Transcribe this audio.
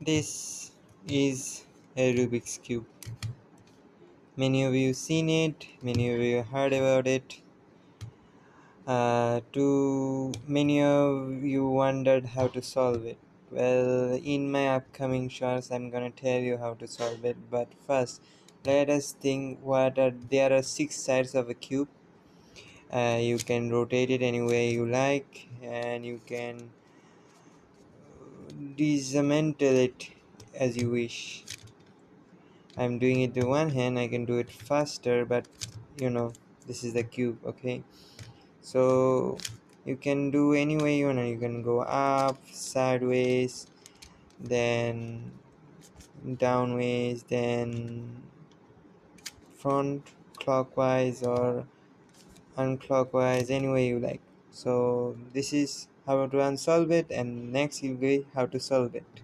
This is a Rubik's Cube. Many of you seen it, many of you heard about it. Too many of you wondered how to solve it. Well, in my upcoming shorts, I'm gonna tell you how to solve it. But first, let us think. There are six sides of a cube. You can rotate it any way you like, and you can dismantle it as you wish. I'm doing it with one hand. I can do it faster, but you know, this is the cube, okay? So you can do any way you want. You can go up, sideways, then downways, then front clockwise or unclockwise, any way you like. So this is how to unsolve it, and next you'll be how to solve it.